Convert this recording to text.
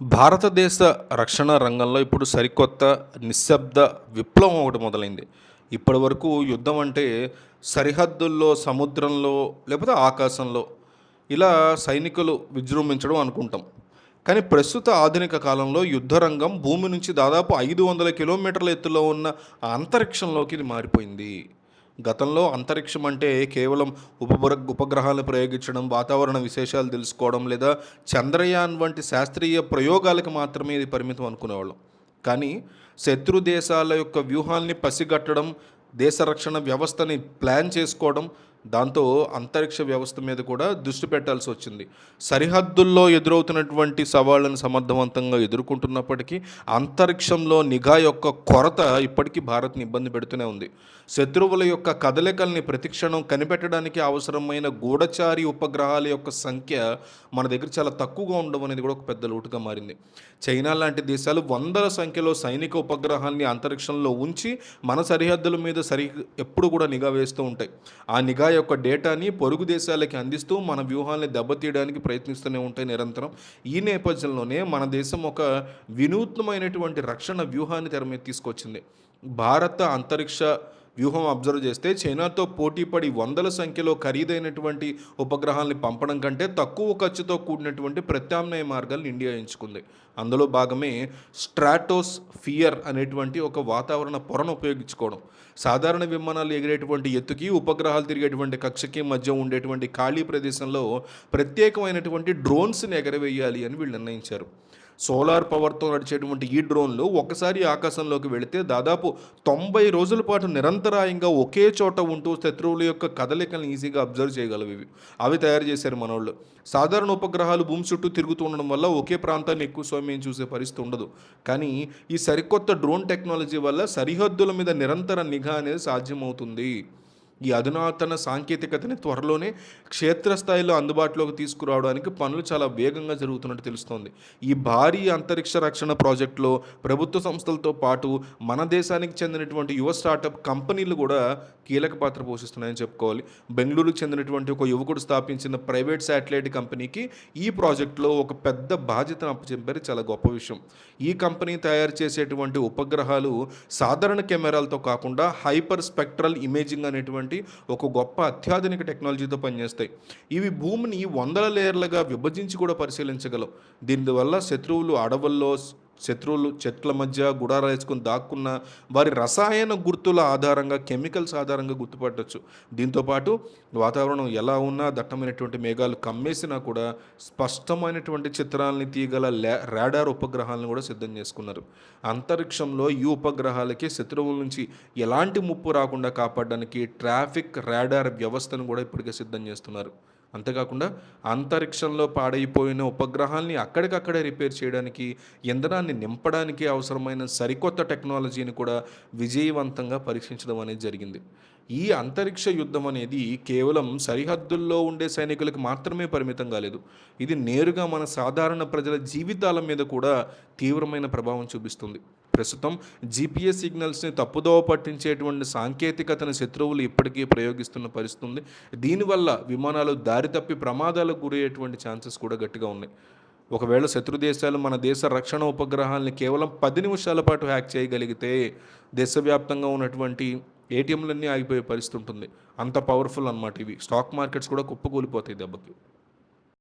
భారతదేశ రక్షణ రంగంలో ఇప్పుడు సరికొత్త నిశ్శబ్ద విప్లవం ఒకటి మొదలైంది. ఇప్పటివరకు యుద్ధం అంటే సరిహద్దుల్లో, సముద్రంలో లేకపోతే ఆకాశంలో ఇలా సైనికులు విజృంభించడం అనుకుంటాం. కానీ ప్రస్తుత ఆధునిక కాలంలో యుద్ధ రంగం భూమి నుంచి దాదాపు 500 కిలోమీటర్ల ఎత్తులో ఉన్న అంతరిక్షంలోకి ఇది మారిపోయింది. గతంలో అంతరిక్షం అంటే కేవలం ఉపగ్రహాలను ప్రయోగించడం, వాతావరణ విశేషాలు తెలుసుకోవడం లేదా చంద్రయాన్ వంటి శాస్త్రీయ ప్రయోగాలకు మాత్రమే ఇది పరిమితం అనుకునేవాళ్ళం. కానీ శత్రు దేశాల యొక్క వ్యూహాల్ని పసిగట్టడం, దేశ రక్షణ వ్యవస్థని ప్లాన్ చేసుకోవడం, దాంతో అంతరిక్ష వ్యవస్థ మీద కూడా దృష్టి పెట్టాల్సి వచ్చింది. సరిహద్దుల్లో ఎదురవుతున్నటువంటి సవాళ్ళను సమర్థవంతంగా ఎదుర్కొంటున్నప్పటికీ అంతరిక్షంలో నిఘా యొక్క కొరత ఇప్పటికీ భారత్ని ఇబ్బంది పెడుతూనే ఉంది. శత్రువుల యొక్క కదలికల్ని ప్రతిక్షణం కనిపెట్టడానికి అవసరమైన గూఢచారి ఉపగ్రహాల యొక్క సంఖ్య మన దగ్గర చాలా తక్కువగా ఉండడం అనేది కూడా ఒక పెద్ద లోటుగా మారింది. చైనా లాంటి దేశాలు వందల సంఖ్యలో సైనిక ఉపగ్రహాన్ని అంతరిక్షంలో ఉంచి మన సరిహద్దుల మీద ఎప్పుడు కూడా నిఘా వేస్తూ ఉంటాయి. ఆ నిఘా యొక్క డేటాని పొరుగు దేశాలకి అందిస్తూ మన వ్యూహాల్ని దెబ్బతీయడానికి ప్రయత్నిస్తూనే ఉంటాయి నిరంతరం. ఈ నేపథ్యంలోనే మన దేశం ఒక వినూత్నమైనటువంటి రక్షణ వ్యూహాన్ని తెర మీద తీసుకొచ్చింది. భారత అంతరిక్ష వ్యూహం అబ్జర్వ్ చేస్తే చైనాతో పోటీపడి వందల సంఖ్యలో ఖరీదైనటువంటి ఉపగ్రహాల్ని పంపడం కంటే తక్కువ ఖర్చుతో కూడినటువంటి ప్రత్యామ్నాయ మార్గాలను ఇండియా ఎంచుకుంది. అందులో భాగమే స్ట్రాటోస్ ఫియర్ అనేటువంటి ఒక వాతావరణ పొరను ఉపయోగించుకోవడం. సాధారణ విమానాలు ఎగిరేటువంటి ఎత్తుకి, ఉపగ్రహాలు తిరిగేటువంటి కక్షకి మధ్య ఉండేటువంటి ఖాళీ ప్రదేశంలో ప్రత్యేకమైనటువంటి డ్రోన్స్ని ఎగరవేయాలి అని వీళ్ళు నిర్ణయించారు. సోలార్ పవర్తో నడిచేటువంటి ఈ డ్రోన్లు ఒకసారి ఆకాశంలోకి వెళితే దాదాపు 90 రోజుల పాటు నిరంతరాయంగా ఒకే చోట ఉంటూ శత్రువుల యొక్క కదలికలను ఈజీగా అబ్జర్వ్ చేయగలవు. అవి తయారు చేశారు మనోళ్ళు. సాధారణ ఉపగ్రహాలు భూమి చుట్టూ తిరుగుతూ ఉండడం వల్ల ఒకే ప్రాంతాన్ని ఎక్కువ సమయం చూసే పరిస్థితి ఉండదు. కానీ ఈ సరికొత్త డ్రోన్ టెక్నాలజీ వల్ల సరిహద్దుల మీద నిరంతర నిఘా అనేది సాధ్యమవుతుంది. ఈ అధునాతన సాంకేతికతని త్వరలోనే క్షేత్రస్థాయిలో అందుబాటులోకి తీసుకురావడానికి పనులు చాలా వేగంగా జరుగుతున్నట్టు తెలుస్తోంది. ఈ భారీ అంతరిక్ష రక్షణ ప్రాజెక్టులో ప్రభుత్వ సంస్థలతో పాటు మన దేశానికి చెందినటువంటి యువ స్టార్టప్ కంపెనీలు కూడా కీలక పాత్ర పోషిస్తున్నాయని చెప్పుకోవాలి. బెంగళూరుకు చెందినటువంటి ఒక యువకుడు స్థాపించిన ప్రైవేట్ శాటిలైట్ కంపెనీకి ఈ ప్రాజెక్టులో ఒక పెద్ద బాధ్యతను అప్పచెప్పారు. చాలా గొప్ప విషయం. ఈ కంపెనీ తయారు చేసేటువంటి ఉపగ్రహాలు సాధారణ కెమెరాలతో కాకుండా హైపర్ స్పెక్ట్రల్ ఇమేజింగ్ అనేటువంటి ఒక గొప్ప అత్యాధునిక టెక్నాలజీతో పనిచేస్తాయి. ఇవి భూమిని వందల లేయర్లుగా విభజించి కూడా పరిశీలించగలవు. దీనివల్ల శత్రువులు చెట్ల మధ్య గుడారాలు వేసుకొని దాక్కున్న వారి రసాయన గుర్తుల ఆధారంగా, కెమికల్స్ ఆధారంగా గుర్తుపట్టవచ్చు. దీంతోపాటు వాతావరణం ఎలా ఉన్నా, దట్టమైనటువంటి మేఘాలు కమ్మేసినా కూడా స్పష్టమైనటువంటి చిత్రాలని తీయగల రాడార్ ఉపగ్రహాలను కూడా సిద్ధం చేసుకున్నారు. అంతరిక్షంలో ఈ ఉపగ్రహాలకి శత్రువుల నుంచి ఎలాంటి ముప్పు రాకుండా కాపాడడానికి ట్రాఫిక్ రాడార్ వ్యవస్థను కూడా ఇప్పటికే సిద్ధం చేస్తున్నారు. అంతేకాకుండా అంతరిక్షంలో పాడైపోయిన ఉపగ్రహాల్ని అక్కడికక్కడే రిపేర్ చేయడానికి, ఇంధనాన్ని నింపడానికి అవసరమైన సరికొత్త టెక్నాలజీని కూడా విజయవంతంగా పరీక్షించడం అనేది జరిగింది. ఈ అంతరిక్ష యుద్ధం అనేది కేవలం సరిహద్దుల్లో ఉండే సైనికులకు మాత్రమే పరిమితం కాలేదు. ఇది నేరుగా మన సాధారణ ప్రజల జీవితాల మీద కూడా తీవ్రమైన ప్రభావం చూపిస్తుంది. ప్రస్తుతం జీపీఎస్ సిగ్నల్స్ని తప్పుదోవ పట్టించేటువంటి సాంకేతికతను శత్రువులు ఇప్పటికీ ప్రయోగిస్తున్న పరిస్థితి ఉంది. దీనివల్ల విమానాలు దారి తప్పి ప్రమాదాలకు గురయ్యేటువంటి ఛాన్సెస్ కూడా గట్టిగా ఉన్నాయి. ఒకవేళ శత్రు దేశాలు మన దేశ రక్షణ ఉపగ్రహాలని కేవలం 10 నిమిషాల పాటు హ్యాక్ చేయగలిగితే దేశవ్యాప్తంగా ఉన్నటువంటి ఏటీఎంలన్నీ ఆగిపోయే పరిస్థితి ఉంటుంది. అంత పవర్ఫుల్ అన్నమాట ఇవి. స్టాక్ మార్కెట్స్ కూడా కుప్పకూలిపోతాయి దెబ్బకి.